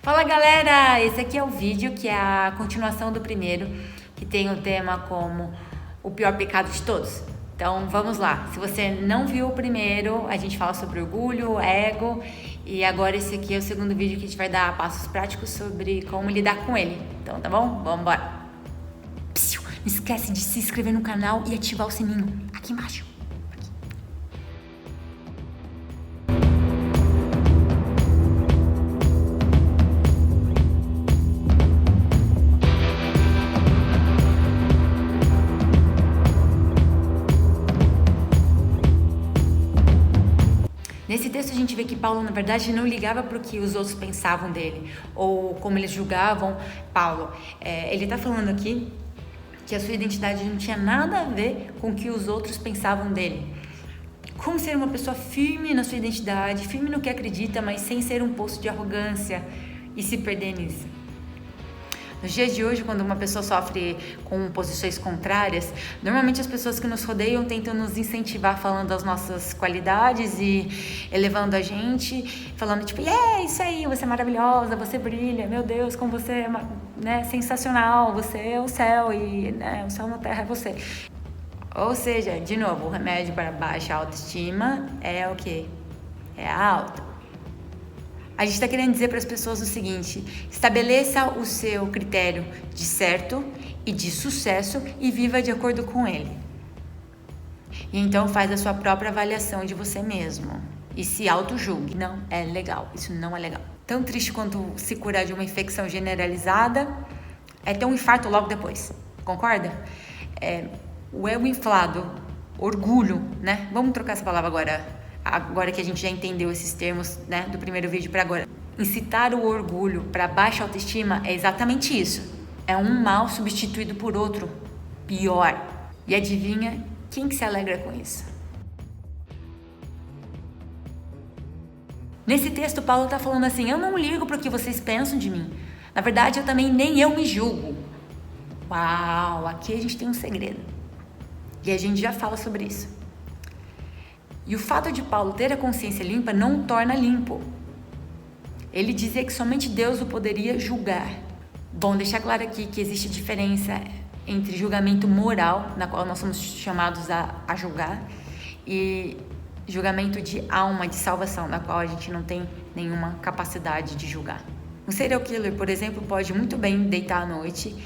Fala galera, esse aqui é o vídeo que é a continuação do primeiro, que tem o tema como o pior pecado de todos. Então vamos lá, se você não viu o primeiro, a gente fala sobre orgulho, ego, e agora esse aqui é o segundo vídeo que a gente vai dar passos práticos sobre como lidar com ele. Então tá bom? Vamos embora. Não esquece de se inscrever no canal e ativar o sininho aqui embaixo. Nesse texto a gente vê que Paulo, na verdade, não ligava para o que os outros pensavam dele, ou como eles julgavam Paulo. Ele está falando aqui que a sua identidade não tinha nada a ver com o que os outros pensavam dele. Como ser uma pessoa firme na sua identidade, firme no que acredita, mas sem ser um poço de arrogância e se perder nisso. Nos dias de hoje, quando uma pessoa sofre com posições contrárias, normalmente as pessoas que nos rodeiam tentam nos incentivar falando das nossas qualidades e elevando a gente, falando tipo, isso aí, você é maravilhosa, você brilha, meu Deus, como você é sensacional, você é o céu e o céu na terra é você. Ou seja, de novo, o remédio para baixa autoestima é o quê? É a alta. A gente está querendo dizer para as pessoas o seguinte: estabeleça o seu critério de certo e de sucesso e viva de acordo com ele. E então faz a sua própria avaliação de você mesmo e se auto-julgue. Não é legal, isso não é legal. Tão triste quanto se curar de uma infecção generalizada é ter um infarto logo depois, concorda? O ego inflado, orgulho, né? Vamos trocar essa palavra agora que a gente já entendeu esses termos, né, do primeiro vídeo para agora. Incitar o orgulho para baixa autoestima é exatamente isso. É um mal substituído por outro, pior. E adivinha quem que se alegra com isso? Nesse texto, Paulo está falando assim: eu não ligo para o que vocês pensam de mim. Na verdade, nem eu me julgo. Uau, aqui a gente tem um segredo. E a gente já fala sobre isso. E o fato de Paulo ter a consciência limpa não o torna limpo. Ele dizia que somente Deus o poderia julgar. Bom, deixar claro aqui que existe diferença entre julgamento moral, na qual nós somos chamados a julgar, e julgamento de alma, de salvação, na qual a gente não tem nenhuma capacidade de julgar. Um serial killer, por exemplo, pode muito bem deitar à noite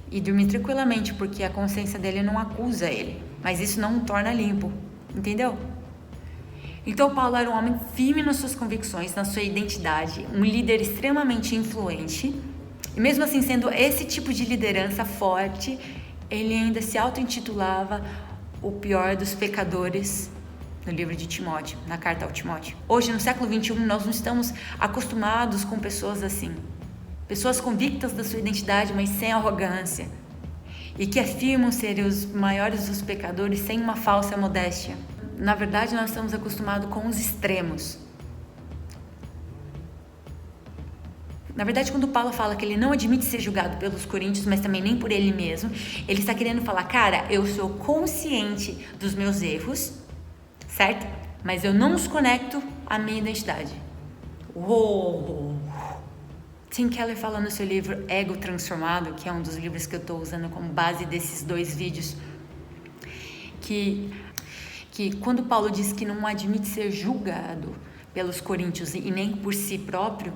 e dormir tranquilamente, porque a consciência dele não acusa ele. Mas isso não o torna limpo, entendeu? Então Paulo era um homem firme nas suas convicções, na sua identidade, um líder extremamente influente. E mesmo assim, sendo esse tipo de liderança forte, ele ainda se auto-intitulava o pior dos pecadores no livro de Timóteo, na carta ao Timóteo. Hoje, no século XXI, nós não estamos acostumados com pessoas assim. Pessoas convictas da sua identidade, mas sem arrogância. E que afirmam serem os maiores dos pecadores sem uma falsa modéstia. Na verdade, nós estamos acostumados com os extremos. Na verdade, quando Paulo fala que ele não admite ser julgado pelos coríntios, mas também nem por ele mesmo, ele está querendo falar, cara, eu sou consciente dos meus erros, certo? Mas eu não os conecto à minha identidade. Uou! Tim Keller fala no seu livro Ego Transformado, que é um dos livros que eu estou usando como base desses dois vídeos, que quando Paulo diz que não admite ser julgado pelos coríntios e nem por si próprio,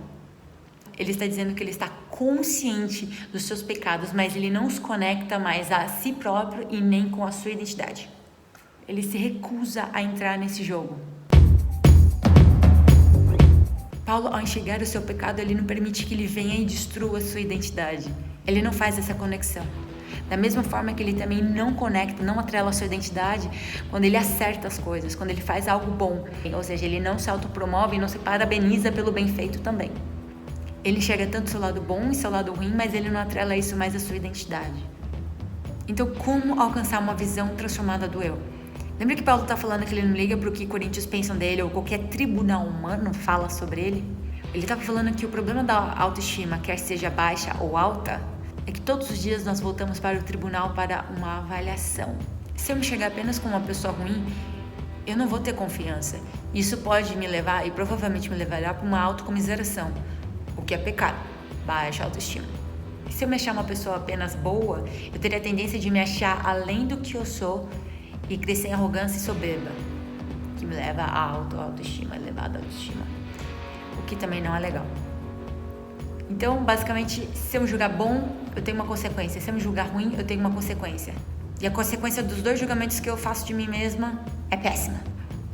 ele está dizendo que ele está consciente dos seus pecados, mas ele não os conecta mais a si próprio e nem com a sua identidade. Ele se recusa a entrar nesse jogo. Paulo, ao enxergar o seu pecado, ele não permite que ele venha e destrua a sua identidade. Ele não faz essa conexão. Da mesma forma que ele também não conecta, não atrela a sua identidade quando ele acerta as coisas, quando ele faz algo bom. Ou seja, ele não se autopromove e não se parabeniza pelo bem feito também. Ele enxerga tanto seu lado bom e seu lado ruim, mas ele não atrela isso mais à sua identidade. Então, como alcançar uma visão transformada do eu? Lembra que Paulo está falando que ele não liga para o que coríntios pensam dele ou qualquer tribunal humano fala sobre ele? Ele estava falando que o problema da autoestima, quer seja baixa ou alta, é que todos os dias nós voltamos para o tribunal para uma avaliação. Se eu me enxergar apenas como uma pessoa ruim, eu não vou ter confiança. Isso pode me levar, e provavelmente me levará, para uma autocomiseração, o que é pecado. baixa autoestima. Se eu me achar uma pessoa apenas boa, eu teria a tendência de me achar além do que eu sou e crescer em arrogância e soberba, que me leva à autoestima, elevada autoestima, o que também não é legal. Então, basicamente, se eu me julgar bom, eu tenho uma consequência. Se eu me julgar ruim, eu tenho uma consequência. E a consequência dos dois julgamentos que eu faço de mim mesma é péssima.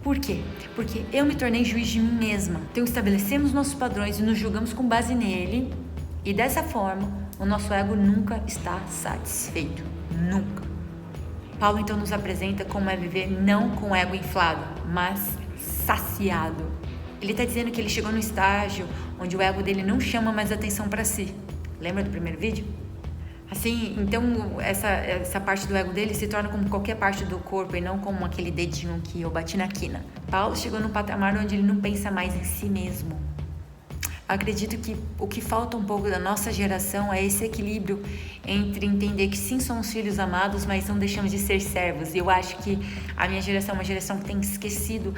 Por quê? Porque eu me tornei juiz de mim mesma. Então, estabelecemos nossos padrões e nos julgamos com base nele. E dessa forma, o nosso ego nunca está satisfeito. Nunca. Paulo, então, nos apresenta como é viver não com o ego inflado, mas saciado. Ele está dizendo que ele chegou no estágio onde o ego dele não chama mais atenção para si. Lembra do primeiro vídeo? Assim, então essa parte do ego dele se torna como qualquer parte do corpo e não como aquele dedinho que eu bati na quina. Paulo chegou num patamar onde ele não pensa mais em si mesmo. Acredito que o que falta um pouco da nossa geração é esse equilíbrio entre entender que sim, somos filhos amados, mas não deixamos de ser servos. E eu acho que a minha geração é uma geração que tem esquecido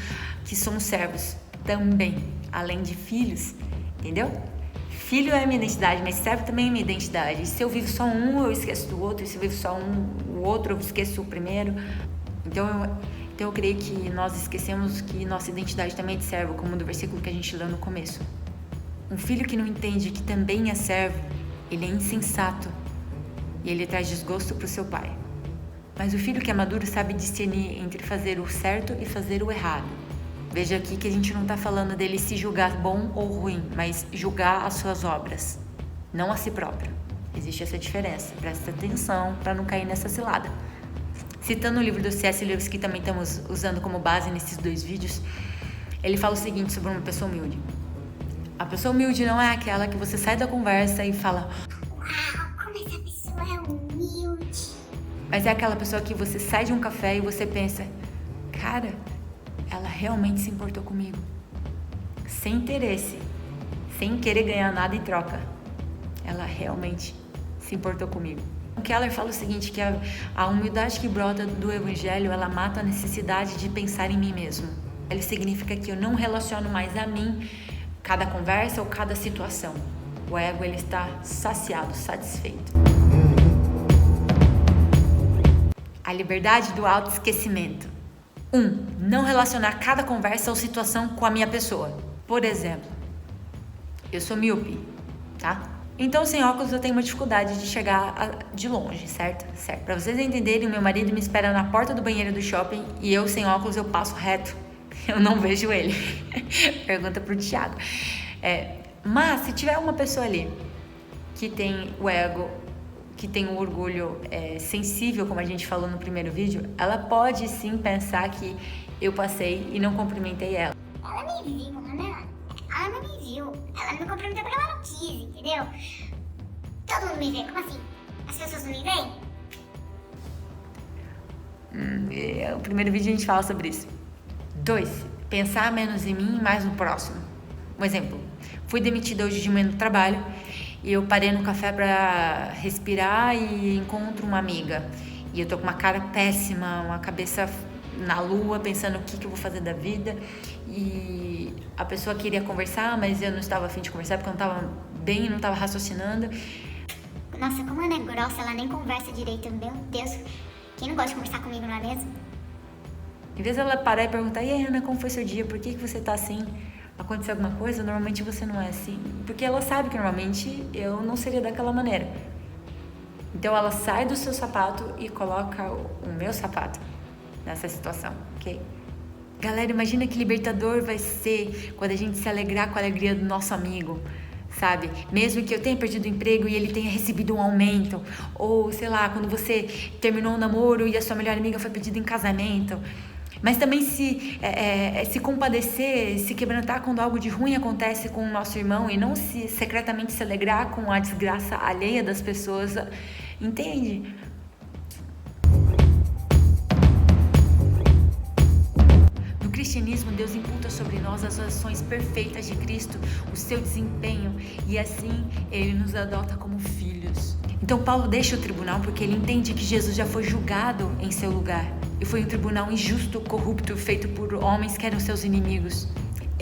que somos servos também, além de filhos, entendeu? Filho é a minha identidade, mas servo também é a minha identidade. E se eu vivo só um, eu esqueço do outro. E se eu vivo só o outro, eu esqueço o primeiro. Então eu creio que nós esquecemos que nossa identidade também é de servo, como do versículo que a gente leu no começo. Um filho que não entende que também é servo, ele é insensato e ele traz desgosto para o seu pai. Mas o filho que é maduro sabe discernir entre fazer o certo e fazer o errado. Veja aqui que a gente não está falando dele se julgar bom ou ruim, mas julgar as suas obras, não a si próprio. Existe essa diferença, presta atenção para não cair nessa cilada. Citando o livro do C.S. Lewis, que também estamos usando como base nesses dois vídeos, ele fala o seguinte sobre uma pessoa humilde. A pessoa humilde não é aquela que você sai da conversa e fala: "Uau, como essa pessoa é humilde." Mas é aquela pessoa que você sai de um café e você pensa: "Cara, ela realmente se importou comigo." Sem interesse, sem querer ganhar nada em troca. Ela realmente se importou comigo. O Keller fala o seguinte, que a humildade que brota do evangelho, ela mata a necessidade de pensar em mim mesmo. Ele significa que eu não relaciono mais a mim cada conversa ou cada situação. O ego, ele está saciado, satisfeito. A liberdade do autoesquecimento. 1. Não relacionar cada conversa ou situação com a minha pessoa. Por exemplo, eu sou míope, tá? Então, sem óculos, eu tenho uma dificuldade de chegar de longe, certo? Certo. Pra vocês entenderem, o meu marido me espera na porta do banheiro do shopping e eu, sem óculos, eu passo reto. Eu não vejo ele. Pergunta pro Thiago. Mas, se tiver uma pessoa ali que tem o ego, que tem o orgulho sensível, como a gente falou no primeiro vídeo, ela pode sim pensar que eu passei e não cumprimentei ela. Ela me viu, né? Ela não me viu. Ela não me cumprimentou porque ela não quis, entendeu? Todo mundo me vê, como assim? As pessoas não me veem? No primeiro vídeo a gente fala sobre isso. 2. Pensar menos em mim e mais no próximo. Um exemplo. Fui demitida hoje de manhã no trabalho e eu parei no café pra respirar e encontro uma amiga. E eu tô com uma cara péssima, uma cabeça na lua, pensando o que eu vou fazer da vida. E a pessoa queria conversar, mas eu não estava a fim de conversar porque eu não estava bem, não estava raciocinando. Nossa, como ela é grossa, ela nem conversa direito. Meu Deus, quem não gosta de conversar comigo, não é mesmo? Em vez dela parar e perguntar: "E aí, Ana, como foi seu dia? Por que você tá assim? Aconteceu alguma coisa? Normalmente você não é assim." Porque ela sabe que normalmente eu não seria daquela maneira. Então ela sai do seu sapato e coloca o meu sapato nessa situação, ok? Galera, imagina que libertador vai ser quando a gente se alegrar com a alegria do nosso amigo, sabe? Mesmo que eu tenha perdido o emprego e ele tenha recebido um aumento. Ou, sei lá, quando você terminou um namoro e a sua melhor amiga foi pedida em casamento. Mas também se compadecer, se quebrantar quando algo de ruim acontece com o nosso irmão e não se secretamente se alegrar com a desgraça alheia das pessoas, entende? No cristianismo, Deus imputa sobre nós as ações perfeitas de Cristo, o seu desempenho, e assim Ele nos adota como filhos. Então Paulo deixa o tribunal porque ele entende que Jesus já foi julgado em seu lugar. E foi um tribunal injusto, corrupto, feito por homens que eram seus inimigos.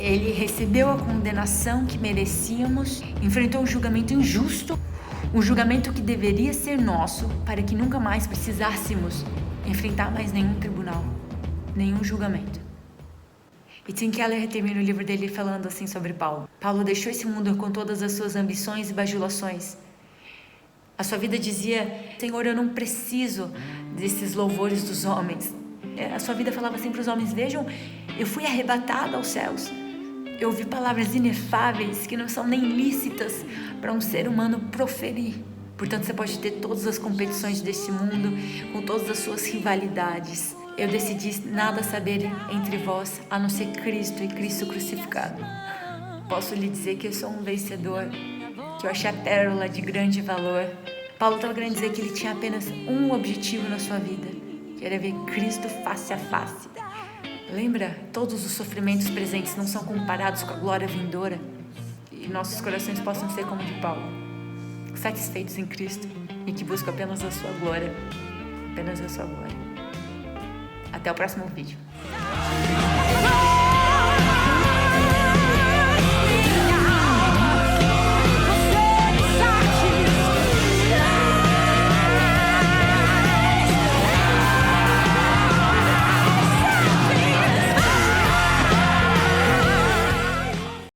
Ele recebeu a condenação que merecíamos, enfrentou um julgamento injusto, um julgamento que deveria ser nosso, para que nunca mais precisássemos enfrentar mais nenhum tribunal, nenhum julgamento. E Tim Keller termina o livro dele falando assim sobre Paulo. Paulo deixou esse mundo com todas as suas ambições e bajulações. A sua vida dizia: Senhor, eu não preciso desses louvores dos homens. A sua vida falava assim para os homens: vejam, eu fui arrebatado aos céus. Eu ouvi palavras inefáveis que não são nem lícitas para um ser humano proferir. Portanto, você pode ter todas as competições deste mundo, com todas as suas rivalidades. Eu decidi nada saber entre vós, a não ser Cristo e Cristo crucificado. Posso lhe dizer que eu sou um vencedor, que eu achei a pérola de grande valor. Paulo estava querendo dizer que ele tinha apenas um objetivo na sua vida, que era ver Cristo face a face. Lembra? Todos os sofrimentos presentes não são comparados com a glória vindoura. E nossos corações possam ser como de Paulo, satisfeitos em Cristo e que buscam apenas a sua glória. Apenas a sua glória. Até o próximo vídeo.